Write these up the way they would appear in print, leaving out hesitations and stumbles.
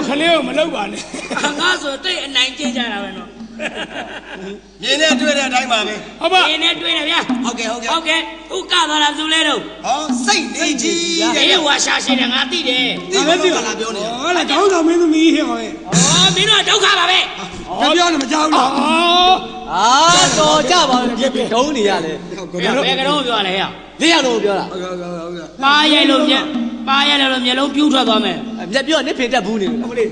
ခလေးကိုမလုပ်ပါနဲ့ငါဆိုတိတ်အနိုင်ကျင်းကြတာပဲနော်မြင်နဲ့တွေ့တဲ့အတိုင်းပါပဲဟုတ်ပါမြင်နဲ့တွေ့တယ်ဗျာဟုတ်ကဲ့ဥကသွားတာသူလဲတော့ဟောစိတ်နေကြီးတဲ့ဝါရှာရှိတယ်ငါသိတယ်သိပါသိပါလားပြောနေဟောလေကောင်းဆောင်မင်းသမီးဟဲ့ဟောမင်းတို့ဒုက္ခပါပဲမပြောနဲ့မကြောက်တော့တော်ကြပါလို့ပြပြဒုံးနေရလေဘယ်ကတော့ပြောလဲဟဲ့၄ယောက်လုံးပြောတာပါရဲလို့မျက်လုံးပြူးထွက်သွားမယ်မျက်ပြောနစ်ဖင်တက်ဘူးနေလို့ဟုတ်လေ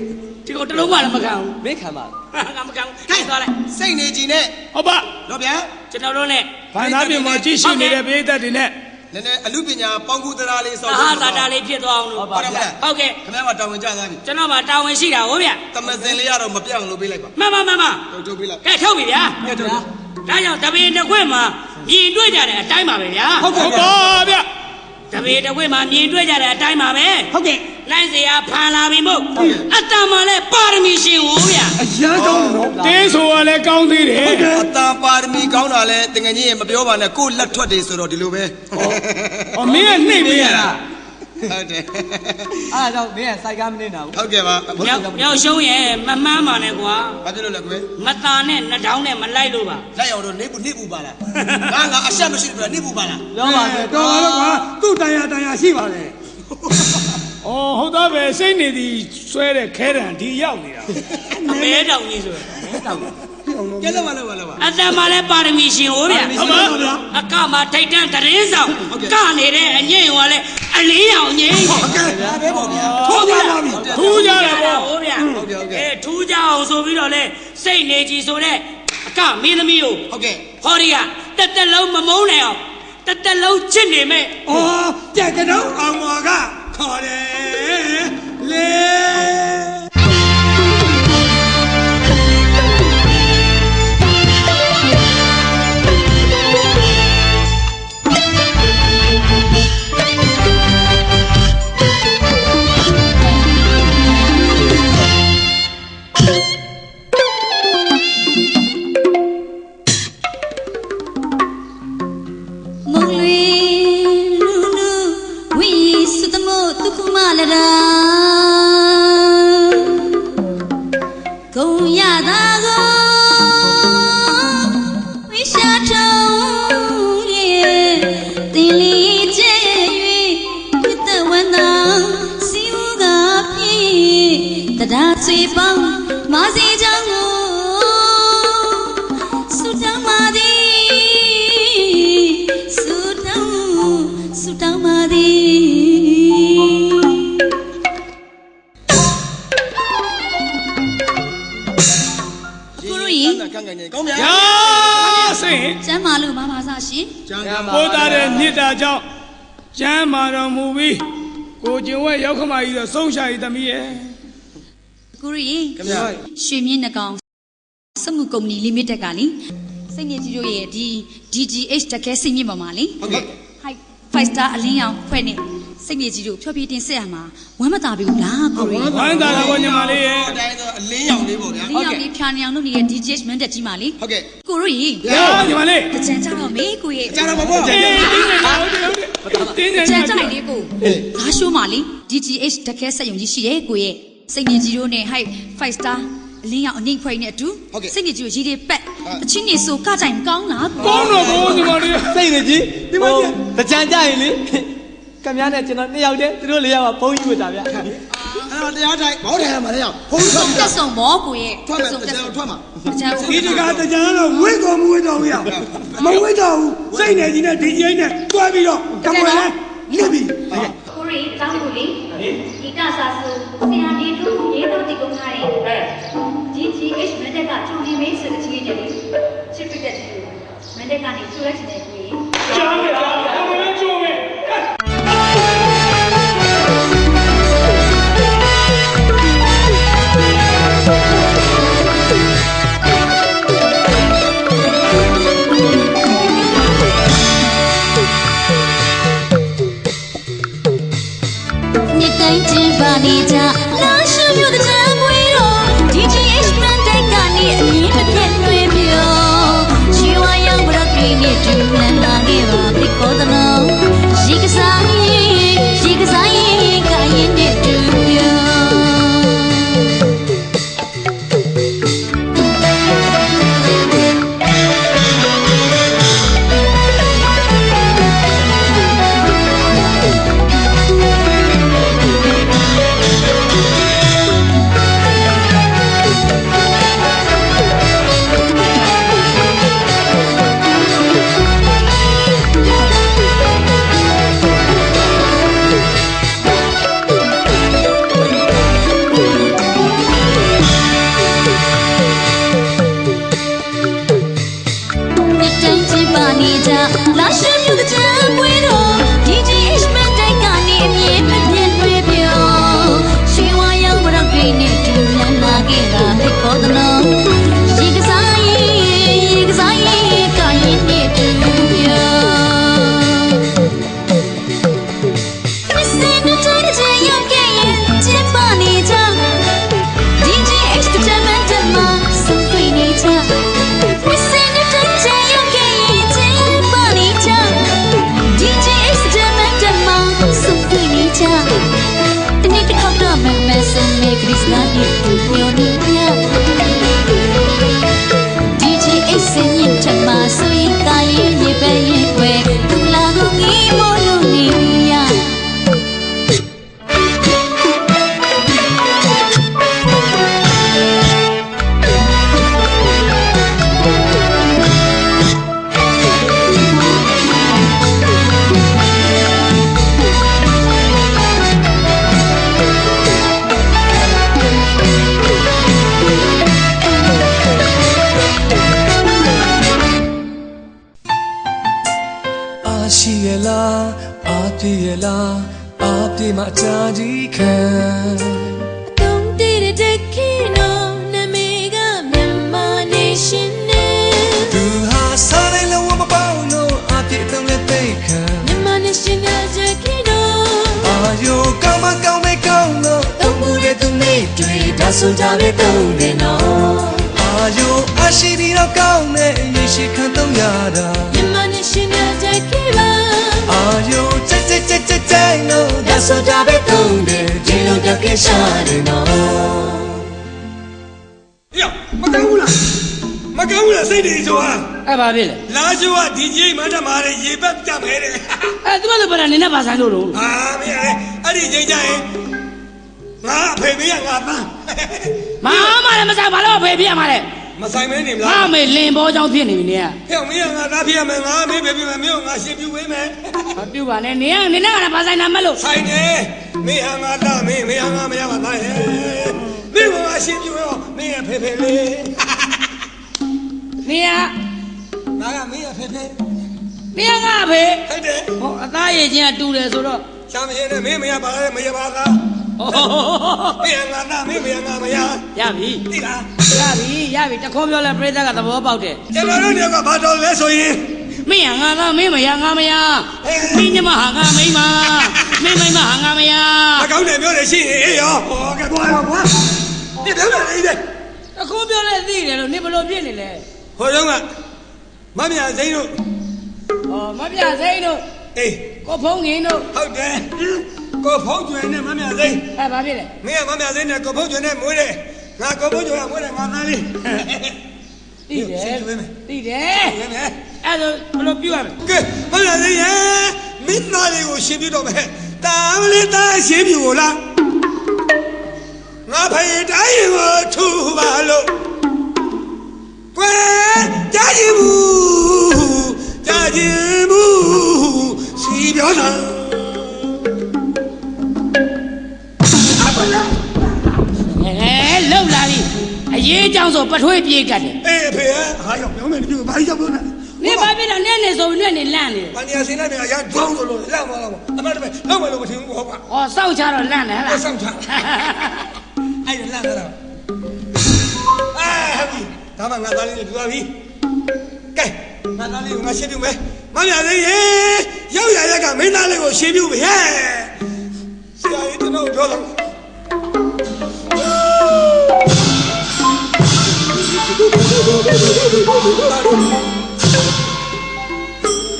ဒီကိုတလုံးမှလည်းမခံဘူးမင်းခံပါငါမခံဘူးခိုင်းသွားလိုက်စိတ်နေကြီးနဲ့ဟုတ်ပါတော့ဗျာကျွန်တော်တို့နဲ့ဘာသာပြင်မှာကြည့်ရှိနေတဲ့ပြည်သက်တွေနဲ့နည်းနည်းအလူပညာပေါင်းကူသလားလေးစောင့်ဟာသာတာလေးဖြစ်သွားအောင်လို့ဟုတ်ကဲ့ခင်ဗျားမှာတာဝန်ကြသွားပြီကျွန်တော်မှာတာဝန်ရှိတာဟုတ်ဗျတမစင်လေးရတော့မပြောင်းလို့ပေးလိုက်ပါမထုတ်ပေးလိုက်ကဲထုတ်ပြီဗျာဒါကြောင့်တပင်တစ်ခွက်မှာမြင်တွေ့ကြတဲ့အတိုင်းပါပဲဗျာဟုတ်ပါဗျာတပင်တစ်ခွက်မှာမြင်တွေ့ကြတဲ့အတိုင်းပါပဲဟုတ်ကဲ့နိုင်စရာဖန်လာပြီမို့အတ္တမှာလဲပါရမီရှင်ဟိုဗျာအရန်ကောင်းတော့တင်းဆိုကလည်းကောင်းသေးတယ်အတ္တပါရမီကောင်းတာလဲတကယ်ကြီးမပြောပါနဲ့ကိုလက်ထွက်တယ်ဆိုတော့ဒီလိုပဲမင်းကနှိပ်ပေးရတာဟုတ်တယ်အားကြောင့်မင်းကစိုက်ကားမနေတာဘူးဟုတ်ကဲ့ပါမြောက်ရှုံးရဲ့မမှန်းပါနဲ့ကွာဘာဖြစ်လို့လဲကွယ်မตาနဲ့နှထောင်းနဲ့မလိုက်လို့ပါလိုက်အောင်တော့နေဘူးပါလားငါအဆက်မရှိဘူးနေဘူးပါလားပြောပါစေတော်ပါတော့ကွာသူ့တန်ရာရှိပါလေဟုတ်သားပဲစိတ်နေသည်ဆွဲတဲ့ခဲတံဒီရောက်နေတာအမဲတောင်ကြီးဆိုမဲတောင်ကျဲလို့ပါအတ္တမှာလဲပါရမီရှင်ဟိုဗျာဟုတ်ပါဗျာအကမှာထိုက်တန်းတရင်ဆောင်ကနေတဲ့အငိမ့်ဟောလဲအလင်းရောင်ငိမ့်ဟုတ်ကဲ့ဒါပဲပေါ့ဗျာထူးကြပါပြီထူးကြတယ်ပေါ့ဟိုဗျာထူးကြအောင်ဆိုပြီးတော့လဲစိတ်နေကြည်ဆိုတဲ့အကမင်းသမီးကိုဟုတ်ကဲ့ဟောဒီကတက်လုံးမမုန်းနိုင်အောင်တက်လုံးချစ်နေမဲ့ကြက်ကတော့အောင်မော်ကခေါ်တယ်လေ最棒，马西江哦，苏当马的，苏当马的。古如意，讲咩？呀，谁？咱马路妈妈啥事？我打的你打叫，咱马上目标，过今晚要看嘛一个收下一点米。ကိုရီရွှေမြင့်နှကောင်စက်မှုကုမ္ပဏီ limited ကလေစိတ်ညစ်ကြီးတို့ရဲ့ဒီ DGH တကယ်စိတ်မြင့်ပေါ်မှာလေဟုတ်ကဲ့ 5 star အလင်းရောင်ဖွဲ့နဲ့စိတ်ညစ်ကြီးတို့ဖြောပြတင်ဆက်ရမှာဝမ်းမသာပြီလားကိုရီဝမ်းသာတာပေါ့ညီမလေးရဲ့အတိုင်းဆိုအလင်းရောင်လေးပေါ့ဗျာအလင်းရောင်လေးဖြာနေအောင်လုပ်နေတဲ့ DGH မန်တက်ကြီးမှာလေဟုတ်ကဲ့ကိုရီညီမလေးကြံကြတော့မေးကိုရဲ့ကြံတော့ပါပေါ့တင်းနေကြံကြိုင်လေးကိုငါရှိုးမှာလေ DGH တကယ်စက်ယုံကြီးရှိရဲ့ကိုရဲ့စိတ်ညစ်ကြီးတို့နဲ့ 5 star အလင်းရောင်အငိမ့်ဖွဲ့နဲ့အတူစိတ်ညစ်ကြီးကိုရေးပက်အချင်းနေဆိုကကြိုင်ကောင်းလားကောင်းတော့ဘောညီမလေးစိတ်နေကြီးဒီမှာတကြံကြရင်လေကမြားနဲ့ကျွန်တော်2ယောက်တည်းသူတို့4ယောက်ကဘုံယူဝတ်တာဗျအဲ့တော့တရားထိုင်ဘောထိုင်ရမှာလေဘုံဆုံးတက်ဆုံးဘောကိုရဲ့ထွက်မှာဒီတကားတကြံတော့ဝိတ်တော်မဝိတ်တော်ဘူးရမဝိတ်တော်ဘူးစိတ်နေကြီးနဲ့ဒီကြီးနဲ့တွဲပြီးတော့ကမွေလိပြီကိုရီတောင်းလို့လေဒီကစားစုဆရာဒီတို့ရေးတော့ဒီကုန်ထားတယ် GGH မန်တက်ကကျူဒီမေးစကကြီးတယ်ချစ်ပြတဲ့သူမန်တက်ကနေကျူလိုက်တဲ့ကိုကြီးကြားရတာဘယ်လိုကျူမဲ က လာရှုမြူတဲ့ချမ်းပွေးတော့ DGH မန်တိုင်းကနေအမြင်နဲ့ပြည့်တွေးပြောရွှေဝါရောင်ဘရောက်တွေနဲ့တူလန်းလာခဲ့တာဖြစ်ခေါ်သနော်ရေကစားရေးကာရင်နဲ့တူပြောမစင်တဲ့တိုင်းချင်ရောက်ခဲ့ရင်ချစ်ပါနေချာ DGH တမန်တမစုံတွေ့နေချာမစင်တဲ့တိုင်းချင်ရောက်ခဲ့ရင်ချစ်ပါနေချာ DGH တမန်တမစုံတွေ့နေချာတနေ့တစ်ခါတော့မမစင်မေခရစ်နာဒီတူပြောနေမြာ DGH စင်ရင်တမဆိုရင်ကာရင်ရေပဲရင်ွယ်သူလာကိုငီးမို့လို့နေမြာရှိရလားအားပြေရလားအားပြေမှအချာကြီးခံတုံးတည်တဲ့ခိနောနာမည်ကမြန်မာနေရှင်နဲ့သူဟာစားလိုက်လို့မပေါလို့အားပြေတော့လက်သိခံမြန်မာနေရှင်ရဲ့ခိနောအာယိုကောင်းမကောင်းလို့တုံးမှုတဲ့သူနေတွေဒါဆိုကြလေတုံးနေနော်အာယိုအရှိဒီတော့ကောင်းနဲ့ရေရှိခံတော့ရတာမြန်မာနေရှင်ရဲ့ခိပါအာယိုကြိုင်လို့ဒါဆိုကြပဲတုံးတယ်ဒီလိုတကယ်ရှာတယ်နော်ယောမကောင်းဘူးလားစိတ်တွေဆိုတာအဲ့ဘာဖြစ်လဲလာရှိုးက DGH မန္တမာရဲ့ရေပတ်ကြမယ်တဲ့သူကလည်းဗလာနေနဲ့ပါဆိုင်လို့လို့မင်းလည်းအဲ့ဒီချိန်ကျရင်ငါအဖေမေးရငါသားမလည်းမဆိုင်ဘာလို့အဖေပြရမှာလဲမဆိုင်မဲနေမလားမေလင်ဘောကြောင့်ဖြစ်နေပြီနေဟဲ့မင်းကငါသားဖြစ်ရမယ်ငါမေးပဲပြမယ်မင်းကငါရှင်ပြဝေးမယ်မပြုပါနဲ့နေနဲ့ကလည်းဘာဆိုင်နာမလို့ဆိုင်တယ်မင်းဟာငါသားမင်းဟာငါမရပါသားရဲ့မင်းကငါရှင်ပြဝေးမင်းရဲ့ဖေဖေလေးနေရငါကမင်းရဲ့ဖေဖေနေရငါဖေဟုတ်တယ်ဟောအသားရည်ချင်းကတူတယ်ဆိုတော့ရှာမရင်နဲ့မင်းမရပါလဲမရပါသားမင်းငါသားမင်းမရငါမရရပြီသိလားရပြီတခေါ်ပြောလဲပြိဿကသဘောပေါက်တယ်ကျွန်တော်တို့ကဘာတော်လဲဆိုရင်မင်းငါသားမင်းမရငါမရမင်းညမဟာငါမိမမင်းမိမဟာငါမရမကောင်းတယ်ပြောတယ်ရှိရင်အေးရောဟောကဲသွားရောကွာဒီပြောတယ်အေးတယ်တခေါ်ပြောလဲသိတယ်လို့နေဘလို့ဖြစ်နေလဲဟိုတုန်းကမမြစိမ့်တို့မမြစိမ့်တို့အေးကိုဖုံးငင်းတို့ဟုတ်တယ်ကိုဖုံးကျွယ်နဲ့မမြစိမ့်ဘာဖြစ်လဲမင်းကမမြစိမ့်နဲ့ကိုဖုံးကျွယ်နဲ့မွေးတယ်ငါကိုဖုံးကျွယ်ကမွေးတယ်ငါသားလေးသိတယ်အဲ့ဒါဘယ်လိုပြုရမလဲကဲမမြစိမ့်ရဲ့မင်းသားလေးကိုရှင်ပြတော့မယ်တာမလေးသားရှင်ပြကိုလားငါဖေးတိုင်းကိုထူပါလို့ကွယ်ကြားကြည့်ဘူးစီပြောတာလှုပ်လာပြီအရေးအကြောင်းဆိုပထွေးပြေးကတ်တယ်အေးဖေဟာရောက်ပြောမယ်ဒီဘာကြီးရောက်ပြောနေဘာဖြစ်တော့နဲ့ဆိုပြီးနဲ့လန့်နေဘာနေရာစင်းလိုက်မြန်အရန်ခေါင်းဆိုလို့လန့်သွားတော့အမတ်တပည့်လောက်မယ်လို့မထင်ဘူးဟုတ်ပါစောက်ချတော့လန့်တယ်ဟလားစောက်ချအဲ့ဒါလန့်တော့ဒါမှငါသားလေးတွေပြသွားပြီကဲငါသားလေးကိုငါရှင်းပြမယ်မမြလေးရေရောက်ရကမင်းသားလေးကိုရှင်းပြမယ်ဟဲ့ဆရာကြီးကျွန်တော်ပြောတော့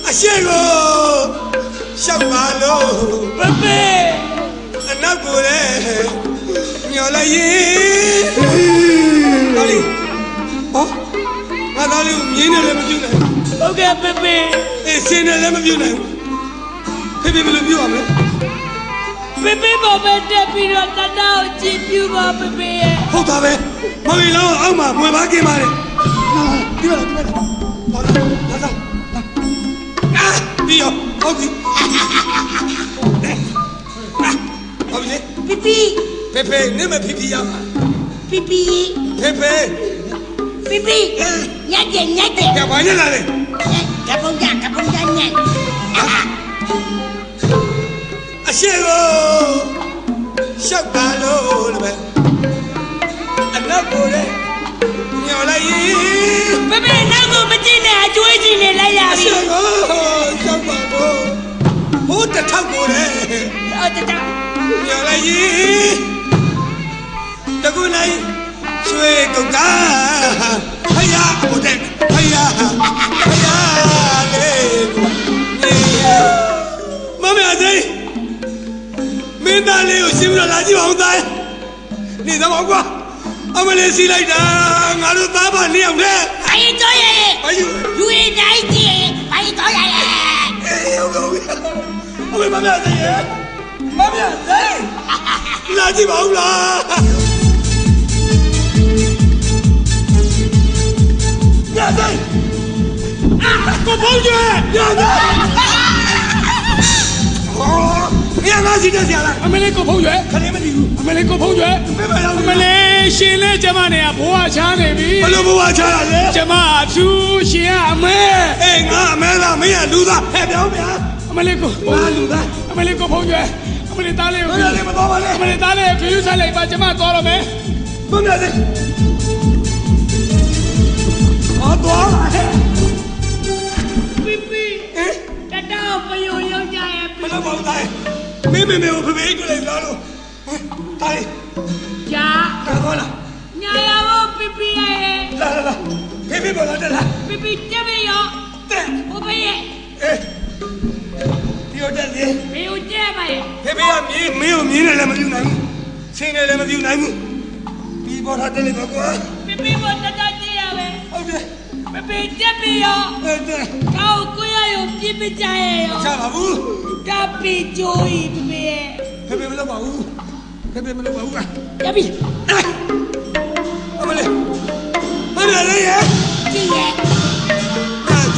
အရှိကိုရှောက်ပါလို့ပပေအနောက်ကိုလည်းညော်လိုက်ရင်ဟာလီဟောငါသားလေးကိုမြင်းနဲ့လည်းမပြုတ်နိုင်ဟုတ်ကဲ့ပပေအေးစင်းနဲ့လည်းမပြုတ်နိုင်ဖေဖေဘယ်လိုပြုတ်ရမလဲပပေဘောပဲတက်ပြီးတော့တတကိုကြည့်ပြပါပပေရဲ့ဟုတ်တာပဲမလီလောအောက်မှာမွေပါကင်းပါလေဒီမှာဟောလာဒီရောဟုတ်ပြီဟုတ်ပြီပပီဖေဖေနေမဖေဖေရမှာပပီဖေဖေပပီညက်တယ်ကဘာညက်လာလဲကပုံကြ အရှိကိုရှောက်တာလို့လည်းပဲအနောက်ကိုလည်းညော်လိုက်ရင် ဘယ်နောက်ကိုမကြည့်နဲ့အကျွေးကြည့်နေလိုက်ရ အ ပြီ ရှိကိုရှောက်ပါလို့ဟိုတစ်ထောက်ကိုလည်း အော်တတ ညော်လိုက်ရင်တကူလိုက်ရွှေကုတ်ကဖယားဟိုတဲ့ဖယားလေးမမေအသေးမင်းသားလေးကိုရှင်းပြလာကြည့်ပါဦးသားနေတော့ကွာအမလေးစီလိုက်တာငါတို့သားပါနှစ်ယောက်နဲ့ ဘာရင်တော့ရဲ့ ဘာယူ လူရင်းတိုင်းကြည့်ဘာရင်တော့ရဲ့ အေးဟုတ်ကဲ့အမေမမေအသေးမမေအသေးလာကြည့်ပါဦးလားညတိုင်းကိုပေါင်းကျညတိုင်းညငါစီတဲ့ဆရာလား အမလေးကိုဖုံးရွယ် ခလေးမသိဘူး အမလေးကိုဖုံးရွယ် ဘယ်မှာရောက် အမလေးရှင်လဲကျမနဲ့ကဘိုးကချားနေပြီ ဘလို့ဘဝချရလဲ ကျမအဖြူရှင်ကအမဲ အေးငါအမဲသားမင်းကလူသားဟဲ့ပြောင်းဗျာ အမလေးကို ငါလူသား အမလေးကိုဖုံးရွယ်အမလေးသားလေးကို ဘယ်လေးမတော်ပါနဲ့ အမလေးသားလေးကိုဖြူးစားလိုက်ပါကျမသွားတော့မယ် မမေလေးတော့လာဟဲ့ ပီပီတတောပယုံရောက်ကြရဲ့ ဘလို့ပေါ့တိုင်းမင်းမေကိုဖေဖေတွေ့လိုက်လားလို့တိုင်း ကြာ ကောလား ညာရဖို့ပီပီရဲ့ လာဖေဖေပေါ်လာတယ်လား ပီပီတက်မရော တဲ့ ဟိုဘေးရဲ့ အေးပြောတယ်လေ ဘေးကိုတက်ပါရဲ့ ဖေဖေကမင်းကိုမြင်တယ်လည်းမပြူနိုင်ဘူးချင်းတယ်လည်းမပြူနိုင်ဘူးပြီးပေါ်လာတယ်လေကွာ ပီပီကိုတတကြည့်ရပဲ ဟုတ်တယ် ပီပီတက်မရော အဲ့ဒါ ကောက်ကိုရရုံပြစ်ပကြရဲ့ရော ချပါဘူး တပီကျိုးဤပီပီရဲ့ ဖေဖေမလုပ်ပါဘူးဖေဖေမလုပ်ပါဘူးက ရပြီ အမလေးမရလေးရဲ့ ကြည့်ရဲ့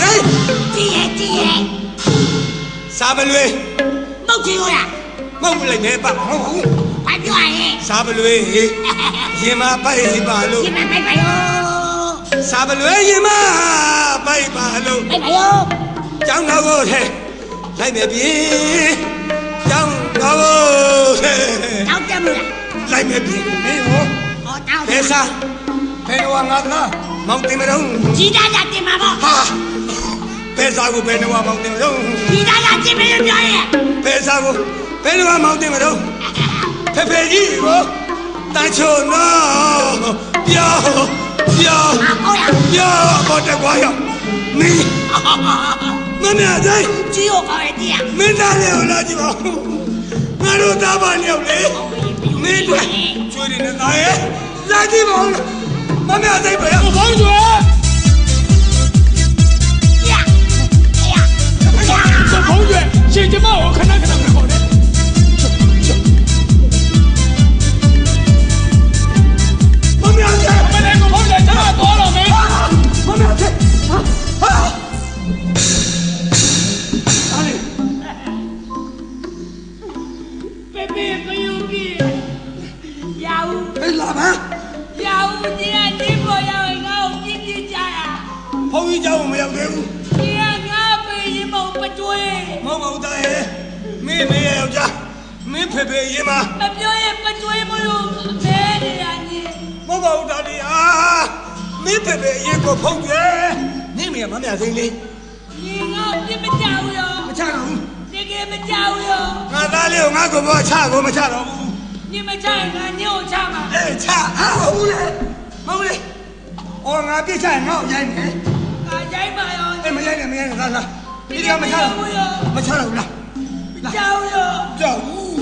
ဒိုင်း ကြည့်ရဲ့ စားမလွေ မုတ်ချင်ရ မဟုတ်လိုက်နဲ့ပါဟုတ်ဟုတ် ဘာပြောရဲ့ စားမလွေရင်မပိုက်ပါလို့ ဒီမှာပိုက်ပါရော စားမလွေရင်မပိုက်ပါလို့ ပိုက်ပါရော ကျောင်းတော်ကိုထဲလိုက်မယ်ပြေကျောင်းတော်ကိုထဲ တောက်တယ်မလား လိုက်မယ်ပြေမင်းဟော ဟောတောက် ဘယ်စားဘယ်တော့ငါကမောင်တင်မတော့ ကြီးသားကတင်မှာပေါ့ ဟာဘယ်စားကိုဘယ်တော့မောင်တင်မတော့ ကြီးသားကတင်မယ်လို့ပြောရဲ့ ဘယ်စားကိုဘယ်တော့မောင်တင်မတော့ဖေဖေကြီးကိုတန်ချုံတော့ပြောပေါ်တက်ကွာရောက်မင်းမမေအတိုင်း ကြီးကိုခေါ်ရတဲ့ မင်းသားလေးကိုလာကြည့်ပါဦးငါတို့သားပါလျောက်လေမင်းတို့ကျွေးနေတဲ့သားရဲ့လာကြည့်ပါဦးမမေအတိုင်းပဲ ကိုဖုံးရွယ် ရရ ကိုဖုံးရွယ်ရှင်ကျမကိုခဏခဏခေါ်တယ် မမေအတိုင်း အမလေးကိုဖုံးရွယ်ကျမသွားတော့မယ် မမေအတိုင်းဟာအားလေ ပေပေပယူကြီးရအောင် ဟဲ့လာပါ ရအောင်ဒီကဒီပေါ်ရောက်ငါ့ကိုပြင်းပြကြရ ဘုန်းကြီးเจ้าမရောက်သေးဘူး ဒီကငါပေရင်မပကျွေး မဟုတ်ပါဘူးသားရဲ့မင်းမေယောက်ျားမင်းဖေဖေရင်မ မပြောရင်ပကျွေးမလို့မဲနေရကြီး မဟုတ်ပါဘူးသားလေးအာမင်းဖေဖေရင်ကိုဖုံးကြဲနင်းမေမမြစိမ့်လေး ဒီငါပြမကြောက်ရော မချတော့ဘူး ဒီကမကြောက်ရော ငါသားလေးကိုငါကိုဘောချကိုမချတော့ဘူး 你们家人你有家吗？ အေးချဟာဟုတ်လေမဟုတ်လေအော်ငါပြစ်ချရင်ငါ့ကိုရိုက်မယ် 啊，jij maar哟， အေးမရိုက်နဲ့မရိုက်နဲ့သားသားဒီကမချတော့ဘူးမချတော့ဘူးလား 教哟， ကြောက်ဘူး